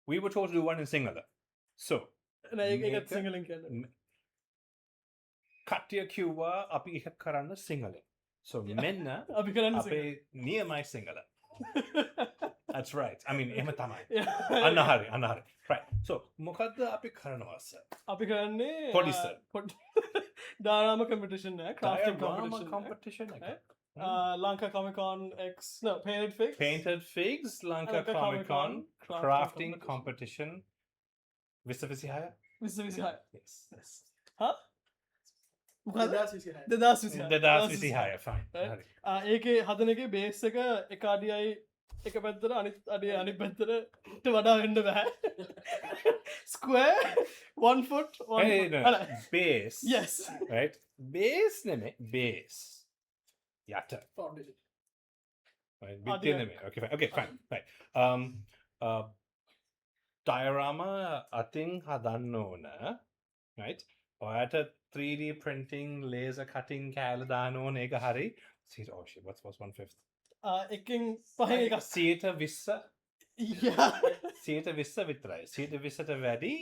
we were told to do one in Sinhala. So, ඒකත් සිංහලෙන් කියන්න කට්ටිය කිව්වා අපි එක කරන්න සිංහලෙන්. So, මෙන්න අපි කරන්න අපේ නියමයි Sinhala. That's right. I mean, එහෙම තමයි. සිංහල. අන්න හරි, අන්න හරි. Right. So, මොකද්ද අපි කරනවා sir? අපි කරන්නේ පොඩි sir. දාරාම කම්පිටිෂන් එක ක්‍රාෆ්ටිං Diorama කම්පිටිෂන් competition එක. Lanka කොමිකෝන් X no painted figs Painted Figs, Lanka Lanka Comic Con, Crafting crafting competition. competition. විශ්වවිද්‍යාලය? 2026 Yes. Yes. හා මොකද 2026 2026 fine. Right. හරි. ඒකේ හදන එකේ බේස් එක එක අඩියයි එක පැත්තට අනිත් අඩිය අනිත් පැත්තට වඩා වෙන්න බෑ square 1 foot 1 Hey, foot no, base. yes Right? Base නෙමෙයි base. යට. foundation Right? බිත්තිය නෙමෙයි. Okay, fine. Okay, fine. Right. Diorama අතින් හදන්න ඕන. Right? ඔයාට 3D printing, laser cutting කෑල්ල දාන්න ඕන ඒක හරි. See, oh shit, what's 1/5? එකකින් පහෙන් එකක් 120 yeah 120 විතරයි. 120ට වැඩි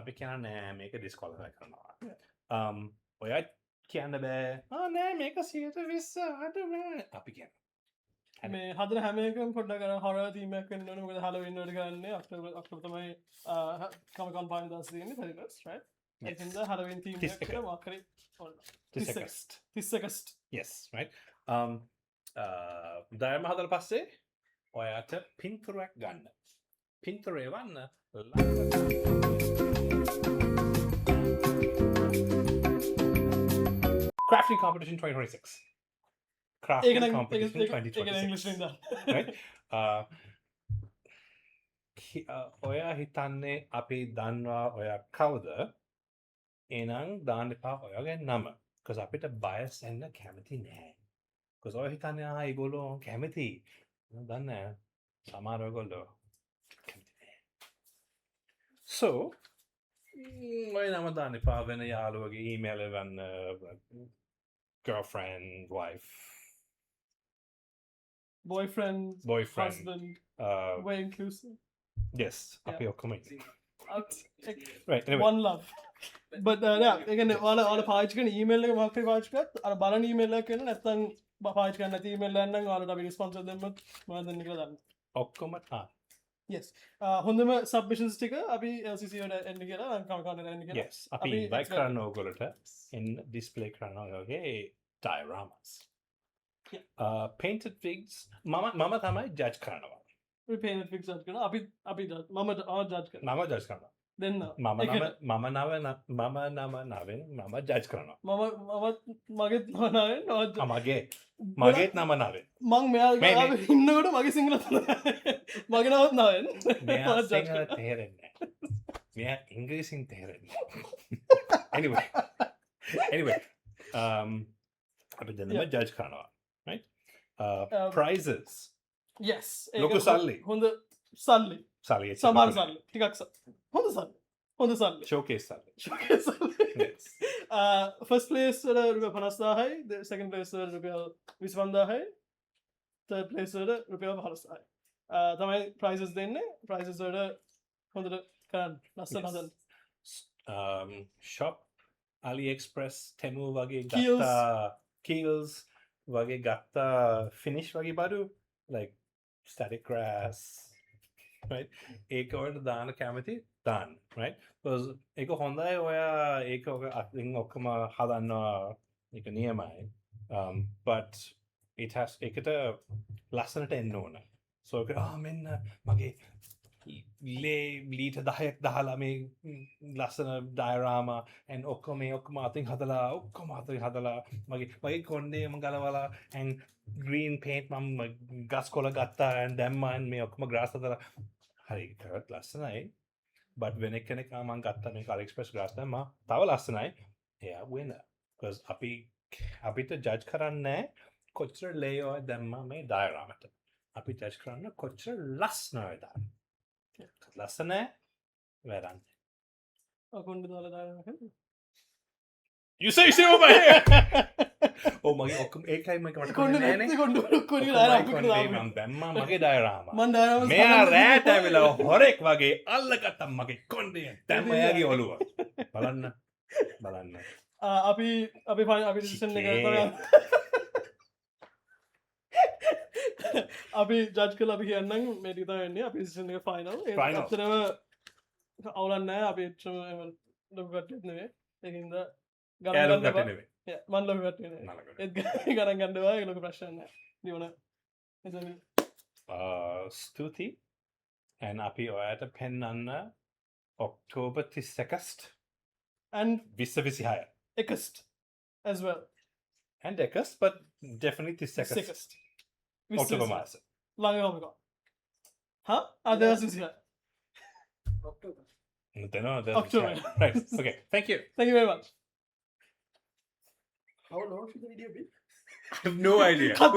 අපි කියන නෑ මේක ඩිස්ක්වොලිෆයි කරනවා. ඔයා කියන්න බෑ. නෑ මේක 120 අඩු නෑ. අපි කියන. මේ හදන හැම එකම පොඩ්ඩක් අර හොරර් තීම් එකක් වෙන්න ඕනේ මොකද හැලෝවින් වලට කරන්නේ ඔක්ටෝබර් තමයි කොමිකෝන් පාන දාස් තියෙන්නේ 31st right ඒකෙන්ද හැලෝවින් තීම් එකක් කරලා මොකක් හරි 31st Yes, right. දයම හදලා පස්සේ ඔයාට පින්තූරයක් ගන්න. පින්තූරේ වන්න Crafting competition 2026. Crafting competition 2026. ඉංග්‍රීසි වෙන්ද Right? ඔයා හිතන්නේ අපි දන්නවා ඔයා කවුද? එහෙනම් දාන්න එපා ඔයාගේ නම. because අපිට bias එන්න කැමති නෑ. because ඔය හිතන්නේ ඒගොල්ලෝ කැමති. මම දන්නේ සමහර ඔයගොල්ලෝ කැමති නෑ. so ඔය නම දාන්න එපා වෙන යාළුවගේ email එකෙන් girlfriend, wife, boyfriend boyfriend. husband Uh, way inclusive yes, අපි ඔක්කොම ඉන්නේ. right Right, anyway. one love but yeah again ඔයාලා පාවිච්චි කරන email එක මොකක් හරි පාවිච්චි කරත් අර බලන email එකක් වෙන නැත්නම් පාවිච්චි කරන්න නැති email එකක් නම් ඔයාලට අපි response එක දෙන්නොත් මොනවද දෙන්න කියලා දාන්න ඔක්කොම yes හොඳම submissions ටික අපි LCC වලට එන්න කියලා නම් කමකට එන්න කියලා yes, අපි අපි invite expect- කරන්න ඕගොල්ලොට in display කරන්න ඔයගේ dioramas. Painted Figs මම තමයි judge කරනවා. අපි painted figs judge කරනවා අපි මම judge කරනවා මම judge කරනවා. දෙන්න මම නම නවෙන් මම judge කරනවා. මම මගෙත් නෝනාවෙන් මගේත් නම නවෙන්. මං මෙයා මේ- ඉන්නකොට මගේ සිංහල මගේ නවත් නාවෙන් මෙයා සිංහල තේරෙන්නේ නැහැ. මෙයා ඉංග්‍රීසියෙන් තේරෙන්නේ. Anyway, අපි දෙන්නම judge කරනවා. Right? Prizes. yes ලොකු සල්ලි. හොඳ සල්ලි සල්ලි සමාන සල්ලි ටිකක් හොඳ සල්ලි showcase සල්ලි. Yes. ෆස් පලේස් වල රුපියල් 50000යි සෙකන්ඩ් පලේස් වල රුපියල් 25000යි තර්ඩ් පලේස් වල රුපියල් 15000යි තමයි ප්‍රයිසස් දෙන්නේ ප්‍රයිසස් වල හොඳට කරන්න ලස්සන Yes. හදන්න shop AliExpress Temu වගේ Kiehl's. ගත්තා Kiehl's වගේ ගත්තා finish වගේ බඩු like static grass right ඒක වලට දාන්න කැමති දාන්න right because ඒක හොඳයි ඔයා ඒක අතින් ඔක්කොම හදන්නවා ඒක නියමයි but it has ඒකට ලස්සනට එන්න ඕන so මෙන්න මගේ ලීට 10ක් දාලා මේ ලස්සන ඩයරාමා and ඔක්කොම අතින් හදලා මගේ කොණ්ඩේම ගලවලා and green paint මම ගස් කොළ ගත්තා and දැම්මා and මේ ඔක්කොම grass හදලා හරි කරත් ලස්සනයි but වෙන කෙනෙක් මම ගත්තා මේක AliExpress grass දැම්මා තව ලස්සනයි එයා winner because අපිට judge කරන්නේ කොච්චර layer දැම්මා මේ dioramaට අපි judge කරන්න කොච්චර ලස්සනද ලස්සන වැරන් අකුණ්ඩ දාලා දාන්න You say over here ඕ මගේ ඔක්කම ඒකයි මට කොන්න කොන්න නෑනේ නැති කොන්න කොන්න මන් දැම්මා මගේ ඩයරාම මන්දාරම මෙයා රෑට ඇවිලා හොරෙක් වගේ අල්ලගත්තම් මගේ කොන්ඩේ දැම්ම එයාගේ ඔලුව බලන්න අපි අපි ප අපි ඩිසිෂන් එක චිකේ. කරා. අපි ජජ් කල අපි කියන්නම් මේටි තන්නේ අපි ඩිසිෂන් එක ෆයිනල් Final. අතරම අවුලන්නෑ අපි එච්චම ලොකටත් නෙවේ එහින්ද ඇලුම් ගරගන්න ගටනෙවේ මන් ලොකට ගරන් ගණඩවා ලොක ප්‍රශ්න දිවන ස්තුති ඇන් අපි ඔයායට පෙන්නන්න October 31st and විසිහය එකස්ට as well and එකස් but definitely 31st එකස්ට October මාස ළඟමක හා අදස් විසිහ October. right okay thank you thank you very much How long should the video be? I have no idea Cut.